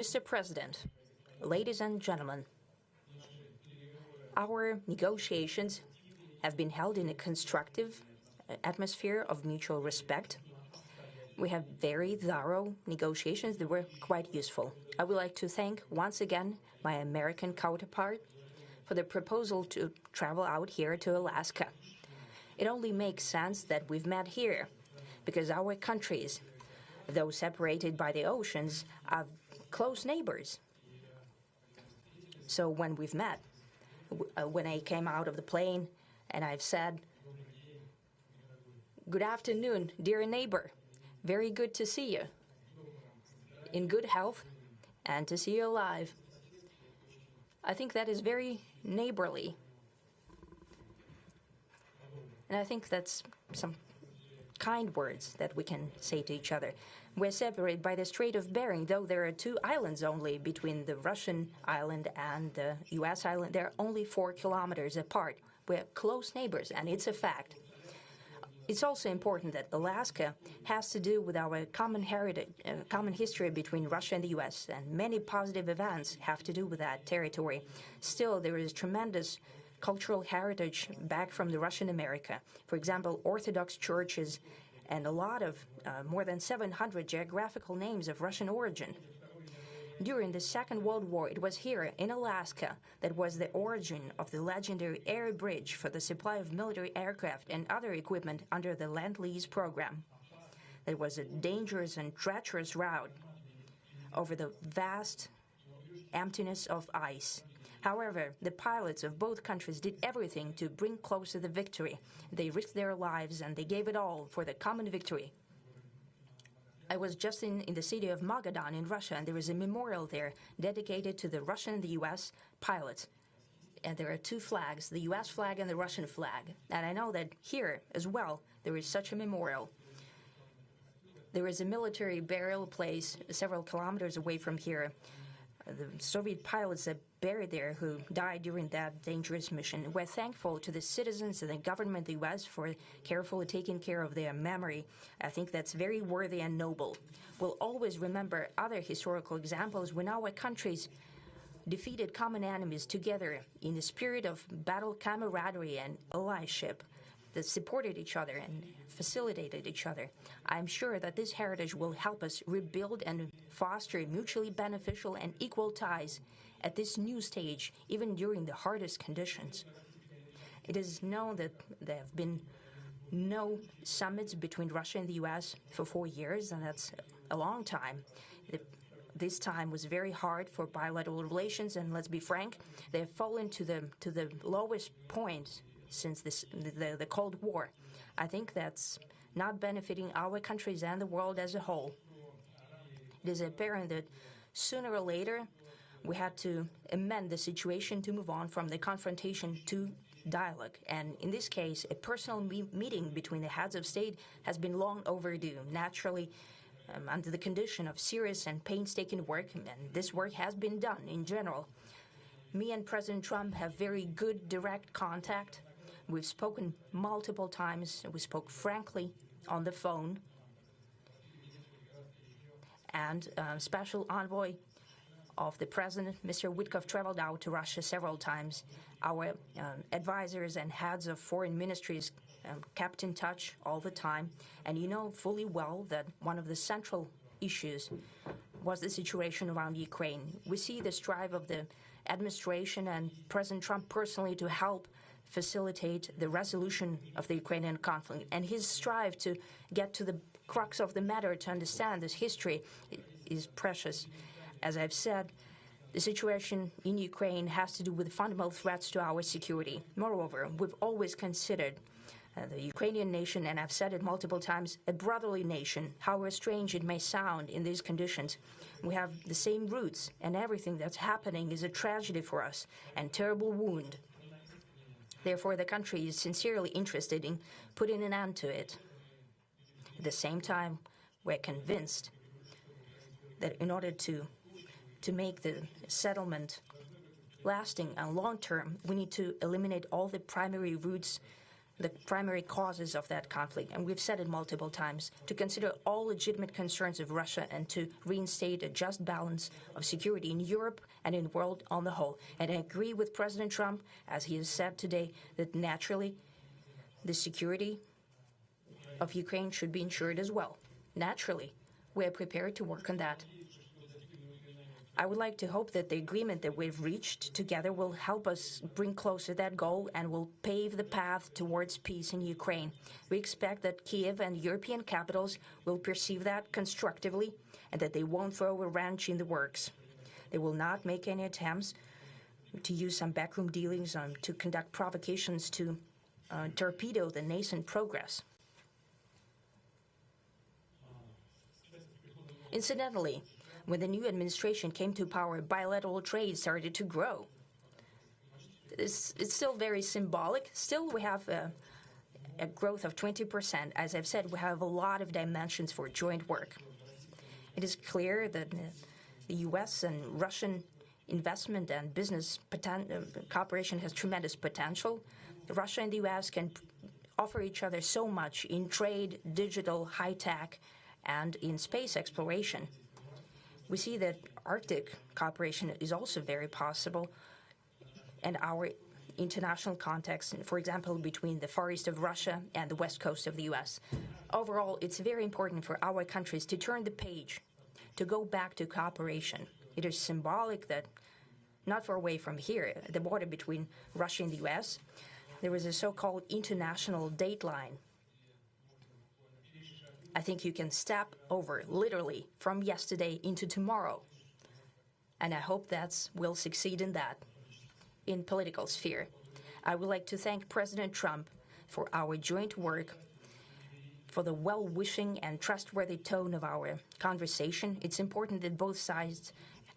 Mr. President, ladies and gentlemen, our negotiations have been held in a constructive atmosphere of mutual respect. We have very thorough negotiations that were quite useful. I would like to thank once again my American counterpart for the proposal to travel out here to Alaska. It only makes sense that we've met here because our countries, though separated by the oceans, are close neighbors. So when we've met, when I came out of the plane and I've said, "Good afternoon, dear neighbor. Very good to see you. In good health and to see you alive." I think that is very neighborly. And I think that's some kind words that we can say to each other. We're separated by the Strait of Bering, though there are 2 islands only between the Russian island and the U.S. island. They're only 4 kilometers apart. We're close neighbors, and it's a fact. It's also important that Alaska has to do with our common heritage, common history between Russia and the U.S., and many positive events have to do with that territory. Still, there is tremendous cultural heritage back from the Russian America. For example, Orthodox churches and a lot of more than 700 geographical names of Russian origin. During the Second World War, it was here in Alaska that was the origin of the legendary air bridge for the supply of military aircraft and other equipment under the Lend-Lease program. It was a dangerous and treacherous route over the vast emptiness of ice. However, the pilots of both countries did everything to bring closer the victory. They risked their lives and they gave it all for the common victory. I was just in the city of Magadan in Russia, and there is a memorial there dedicated to the Russian and the U.S. pilots. And there are 2 flags, the U.S. flag and the Russian flag. And I know that here as well there is such a memorial. There is a military burial place several kilometers away from here. The Soviet pilots that buried there who died during that dangerous mission. We're thankful to the citizens and the government of the U.S. for carefully taking care of their memory. I think that's very worthy and noble. We'll always remember other historical examples when our countries defeated common enemies together in the spirit of battle camaraderie and allyship that supported each other and facilitated each other. I'm sure that this heritage will help us rebuild and foster mutually beneficial and equal ties at this new stage, even during the hardest conditions. It is known that there have been no summits between Russia and the U.S. for 4 years, and that's a long time. This time was very hard for bilateral relations, and let's be frank, they have fallen to the lowest point since the Cold War. I think that's not benefiting our countries and the world as a whole. It is apparent that sooner or later we had to amend the situation to move on from the confrontation to dialogue. And in this case, a personal meeting between the heads of state has been long overdue, naturally under the condition of serious and painstaking work, and this work has been done in general. Me and President Trump have very good direct contact. We've spoken multiple times. We spoke frankly on the phone. And Special Envoy of the President, Mr. Witkoff, traveled out to Russia several times. Our advisors and heads of foreign ministries kept in touch all the time. And you know fully well that one of the central issues was the situation around Ukraine. We see the strive of the administration and President Trump personally to help facilitate the resolution of the Ukrainian conflict. And his strive to get to the crux of the matter, to understand this history, is precious. As I've said, the situation in Ukraine has to do with fundamental threats to our security. Moreover, we've always considered the Ukrainian nation, and I've said it multiple times, a brotherly nation, however strange it may sound in these conditions. We have the same roots, and everything that's happening is a tragedy for us and terrible wound. Therefore, the country is sincerely interested in putting an end to it. At the same time, we're convinced that in order to make the settlement lasting and long-term, we need to eliminate all the primary roots the primary causes of that conflict, and we've said it multiple times, to consider all legitimate concerns of Russia and to reinstate a just balance of security in Europe and in the world on the whole. And I agree with President Trump, as he has said today, that naturally the security of Ukraine should be ensured as well. Naturally, we are prepared to work on that. I would like to hope that the agreement that we've reached together will help us bring closer that goal and will pave the path towards peace in Ukraine. We expect that Kiev and European capitals will perceive that constructively and that they won't throw a wrench in the works. They will not make any attempts to use some backroom dealings to conduct provocations to torpedo the nascent progress. Incidentally, when the new administration came to power, bilateral trade started to grow. It's still very symbolic. Still, we have a growth of 20%. As I've said, we have a lot of dimensions for joint work. It is clear that the U.S. and Russian investment and business cooperation has tremendous potential. Russia and the U.S. can offer each other so much in trade, digital, high-tech, and in space exploration. We see that Arctic cooperation is also very possible, and our international context, for example, between the Far East of Russia and the West Coast of the U.S. Overall, it's very important for our countries to turn the page, to go back to cooperation. It is symbolic that not far away from here, at the border between Russia and the U.S., there is a so-called international date line. I think you can step over, literally, from yesterday into tomorrow. And I hope that we'll succeed in that, in political sphere. I would like to thank President Trump for our joint work, for the well-wishing and trustworthy tone of our conversation. It's important that both sides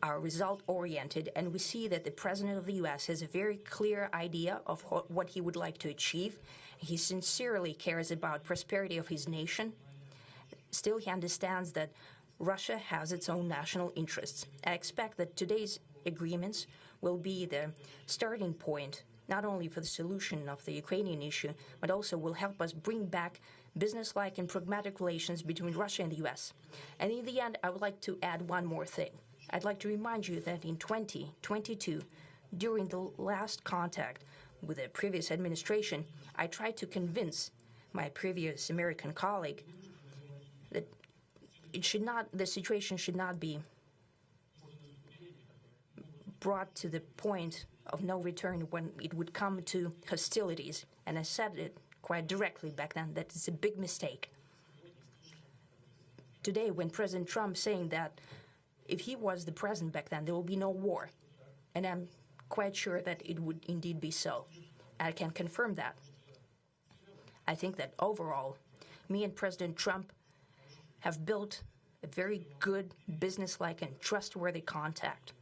are result-oriented, and we see that the President of the U.S. has a very clear idea of what he would like to achieve. He sincerely cares about prosperity of his nation. Still, he understands that Russia has its own national interests. I expect that today's agreements will be the starting point, not only for the solution of the Ukrainian issue, but also will help us bring back business-like and pragmatic relations between Russia and the U.S. And in the end, I would like to add one more thing. I'd like to remind you that in 2022, during the last contact with the previous administration, I tried to convince my previous American colleague that the situation should not be brought to the point of no return when it would come to hostilities. And I said it quite directly back then that it's a big mistake. Today, when President Trump saying that if he was the president back then, there will be no war. And I'm quite sure that it would indeed be so. I can confirm that. I think that overall, me and President Trump have built a very good, business-like and trustworthy contact.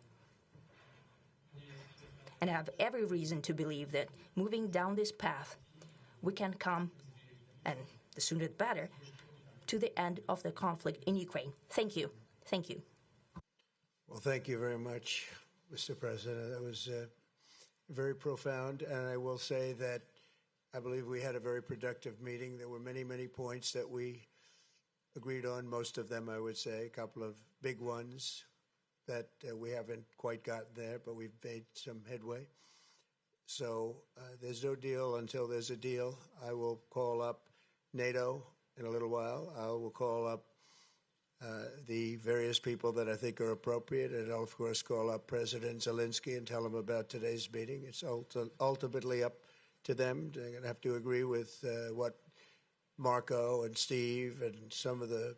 And I have every reason to believe that moving down this path, we can come, and the sooner the better, to the end of the conflict in Ukraine. Thank you. Thank you. Well, thank you very much, Mr. President. That was very profound, and I will say that I believe we had a very productive meeting. There were many, many points that we agreed on, most of them, I would say, a couple of big ones that we haven't quite gotten there, but we've made some headway. So there's no deal until there's a deal. I will call up NATO in a little while. I will call up the various people that I think are appropriate, and I'll, of course, call up President Zelensky and tell him about today's meeting. It's ultimately up to them. They're going to have to agree with what Marco and Steve and some of the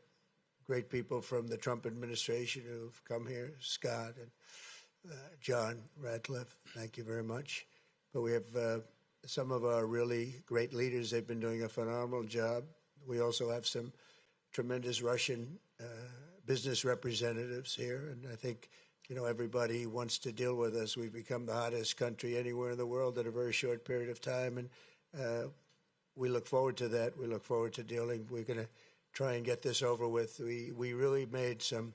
great people from the Trump administration who've come here, Scott and John Radcliffe, thank you very much. But we have some of our really great leaders. They've been doing a phenomenal job. We also have some tremendous Russian business representatives here, and I think, you know, everybody wants to deal with us. We've become the hottest country anywhere in the world in a very short period of time, and we look forward to that. We look forward to dealing. We're going to try and get this over with. We really made some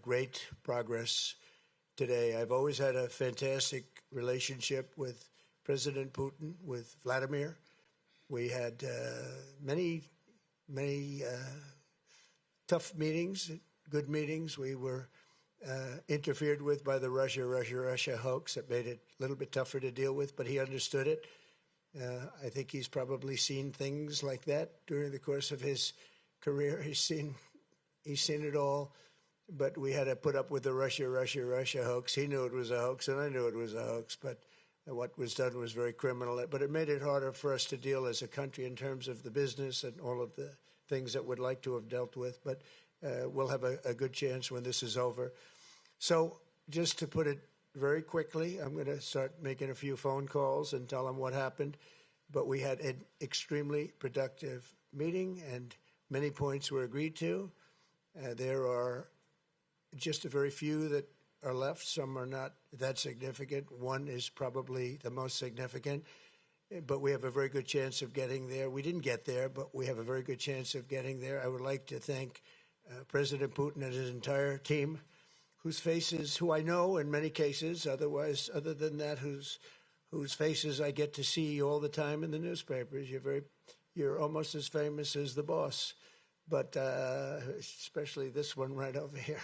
great progress today. I've always had a fantastic relationship with President Putin, with Vladimir. We had many tough meetings, good meetings. We were interfered with by the Russia hoax that made it a little bit tougher to deal with, but he understood it. I think he's probably seen things like that during the course of his career. He's seen it all, but we had to put up with the Russia hoax. He knew it was a hoax, and I knew it was a hoax, but what was done was very criminal. But it made it harder for us to deal as a country in terms of the business and all of the things that we'd like to have dealt with. But we'll have a good chance when this is over. So just to put it very quickly, I'm going to start making a few phone calls and tell them what happened. But we had an extremely productive meeting, and many points were agreed to. There are just a very few that are left. Some are not that significant. One is probably the most significant, but we have a very good chance of getting there. We didn't get there, but we have a very good chance of getting there. I would like to thank President Putin and his entire team, whose faces, who I know in many cases, other than that, whose faces I get to see all the time in the newspapers. You're almost as famous as the boss, but especially this one right over here.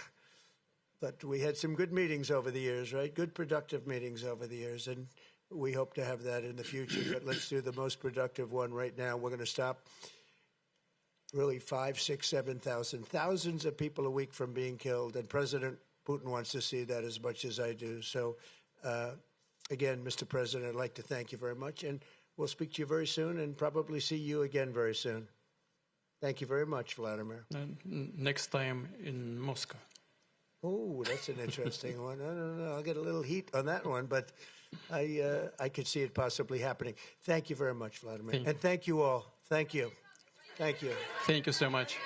But we had some good meetings over the years, right? Good, productive meetings over the years, and we hope to have that in the future. But let's do the most productive one right now. We're going to stop really 5, 6, 7,000, thousands of people a week from being killed, and President Putin wants to see that as much as I do. So, again, Mr. President, I'd like to thank you very much, and we'll speak to you very soon and probably see you again very soon. Thank you very much, Vladimir. Next time in Moscow. Oh, that's an interesting one. I don't know. I'll get a little heat on that one, but I could see it possibly happening. Thank you very much, Vladimir. And thank you all. Thank you. Thank you. Thank you so much.